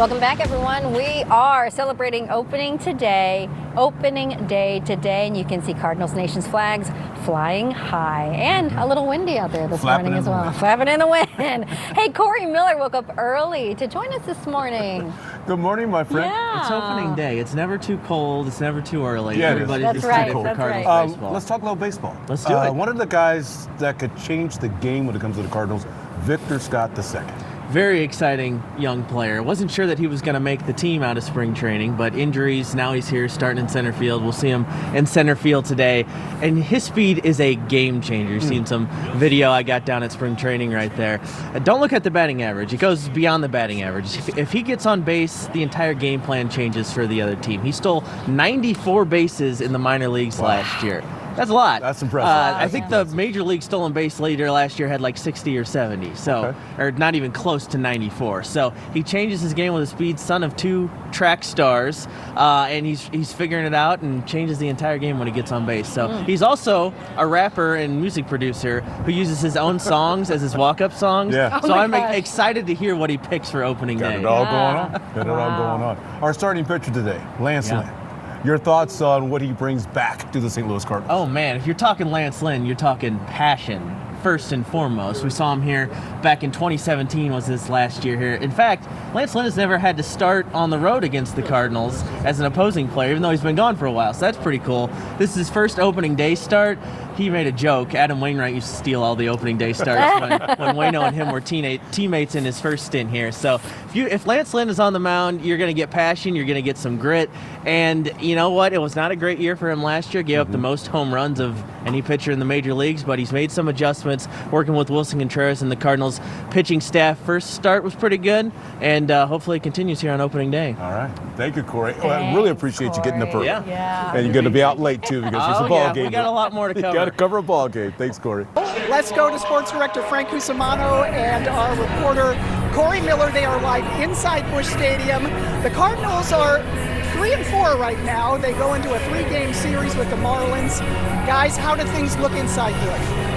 Welcome back, everyone. We are celebrating opening day today, and you can see Cardinals Nation's flags flying high and a little windy out there this morning as well. Flapping in the wind. Hey, Corey Miller woke up early to join us this morning. Good morning, my friend. Yeah. It's opening day. It's never too cold. It's never too early. Yeah, everybody's That's just right. excited for That's Cardinals right. baseball. Let's talk a little baseball. Let's do it. One of the guys that could change the game when it comes to the Cardinals, Victor Scott II. Very exciting young player. Wasn't sure that he was going to make the team out of spring training, but injuries, now he's here starting in center field. We'll see him in center field today. And his speed is a game changer. You've seen some video I got down at spring training right there. Don't look at the batting average. It goes beyond the batting average. If he gets on base, the entire game plan changes for the other team. He stole 94 bases in the minor leagues last year. That's a lot. That's impressive. I think the major league stolen base leader last year had like 60 or 70, or not even close to 94. So he changes his game with a speed, son of two track stars, and he's figuring it out and changes the entire game when he gets on base. So he's also a rapper and music producer who uses his own songs as his walk-up songs. Yeah. Oh So my I'm gosh. excited to hear what he picks for opening Got day. it all going on. Yeah. Got it all going on. Our starting pitcher today, Lance Yeah. Lynn. Your thoughts on what he brings back to the St. Louis Cardinals? Oh man, if you're talking Lance Lynn, you're talking passion first and foremost. We saw him here back in 2017 was his last year here. In fact, Lance Lynn has never had to start on the road against the Cardinals as an opposing player, even though he's been gone for a while. So that's pretty cool. This is his first opening day start. He made a joke. Adam Wainwright used to steal all the opening day starts when Waino and him were teammates in his first stint here. So if Lance Lynn is on the mound, you're going to get passion, you're going to get some grit. And you know what? It was not a great year for him last year. Gave up the most home runs of any pitcher in the major leagues, but he's made some adjustments working with Wilson Contreras and the Cardinals pitching staff. First start was pretty good, and hopefully it continues here on opening day. All right. Thank you, Corey. I really appreciate you getting up early. Yeah. And you're going to be out late, too, because there's a ball game. We got a lot more to cover. You got to cover a ball game. Thanks, Corey. Let's go to Sports Director Frank Cusimano and our reporter Corey Miller. They are live inside Busch Stadium. The Cardinals are 3-4 right now. They go into a 3-game series with the Marlins. Guys, how do things look inside Busch?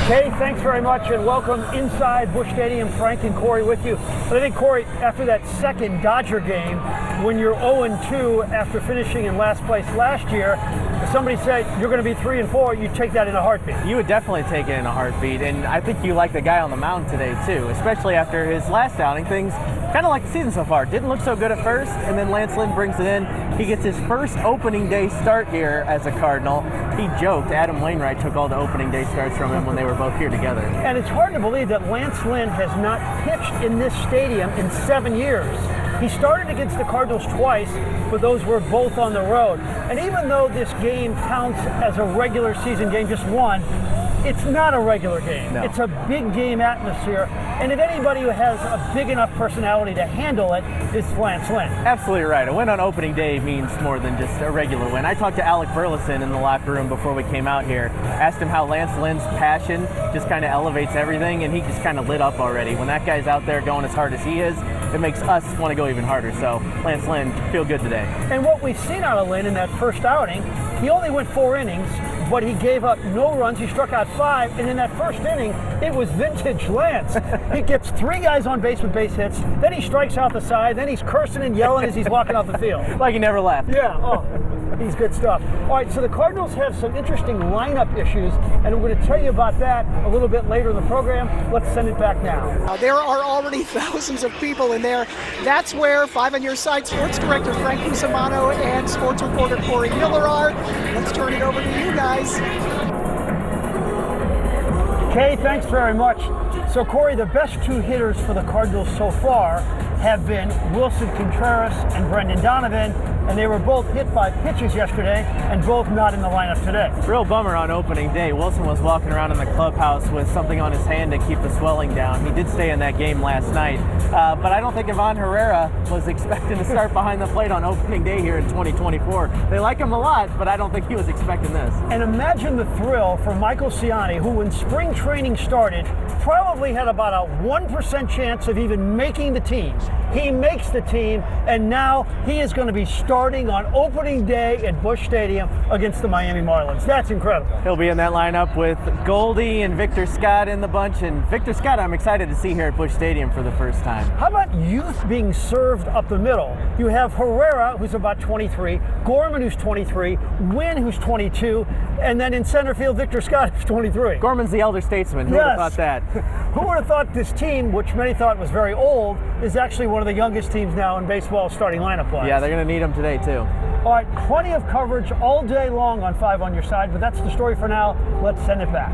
Hey, thanks very much and welcome inside Busch Stadium. Frank and Corey with you. But I think, Corey, after that second Dodger game, when you're 0-2 after finishing in last place last year, if somebody said you're going to be 3-4, you'd take that in a heartbeat. You would definitely take it in a heartbeat, and I think you like the guy on the mound today too, especially after his last outing. Things kind of like the season so far. Didn't look so good at first, and then Lance Lynn brings it in. He gets his first opening day start here as a Cardinal. He joked Adam Wainwright took all the opening day starts from him when they were both here together. And it's hard to believe that Lance Lynn has not pitched in this stadium in 7 years. He started against the Cardinals twice, but those were both on the road. And even though this game counts as a regular season game, just one, it's not a regular game. No. It's a big game atmosphere. And if anybody who has a big enough personality to handle it, it's Lance Lynn. Absolutely right. A win on opening day means more than just a regular win. I talked to Alec Burleson in the locker room before we came out here, asked him how Lance Lynn's passion just kind of elevates everything, and he just kind of lit up already. When that guy's out there going as hard as he is, it makes us want to go even harder. So Lance Lynn, feel good today. And what we've seen out of Lynn in that first outing, he only went 4 innings, but he gave up no runs. He struck out 5, and in that first inning, it was vintage Lance. He gets 3 guys on base with base hits, then he strikes out the side, then he's cursing and yelling as he's walking out the field. Like he never left. Yeah, he's good stuff. All right, so the Cardinals have some interesting lineup issues, and we're going to tell you about that a little bit later in the program. Let's send it back now. There are already thousands of people in there. That's where 5 on Your Side Sports Director Frank Cusimano and sports reporter Corey Miller are. Let's turn it over to you guys. Kay, thanks very much. So, Corey, the best 2 hitters for the Cardinals so far have been Wilson Contreras and Brendan Donovan, and they were both hit by pitches yesterday and both not in the lineup today. Real bummer on opening day. Wilson was walking around in the clubhouse with something on his hand to keep the swelling down. He did stay in that game last night, but I don't think Ivan Herrera was expecting to start behind the plate on opening day here in 2024. They like him a lot, but I don't think he was expecting this. And imagine the thrill for Michael Ciani, who when spring training started, probably had about a 1% chance of even making the team. He makes the team, and now he is going to be starting starting on opening day at Busch Stadium against the Miami Marlins. That's incredible. He'll be in that lineup with Goldie and Victor Scott in the bunch. And Victor Scott, I'm excited to see here at Busch Stadium for the first time. How about youth being served up the middle? You have Herrera, who's about 23, Gorman, who's 23, Wynn, who's 22, and then in center field, Victor Scott, who's 23. Gorman's the elder statesman. Who would have thought that? Who would have thought this team, which many thought was very old, is actually one of the youngest teams now in baseball starting lineup-wise? Yeah, they're going to need him today, too. All right, plenty of coverage all day long on 5 on Your Side, but that's the story for now. Let's send it back.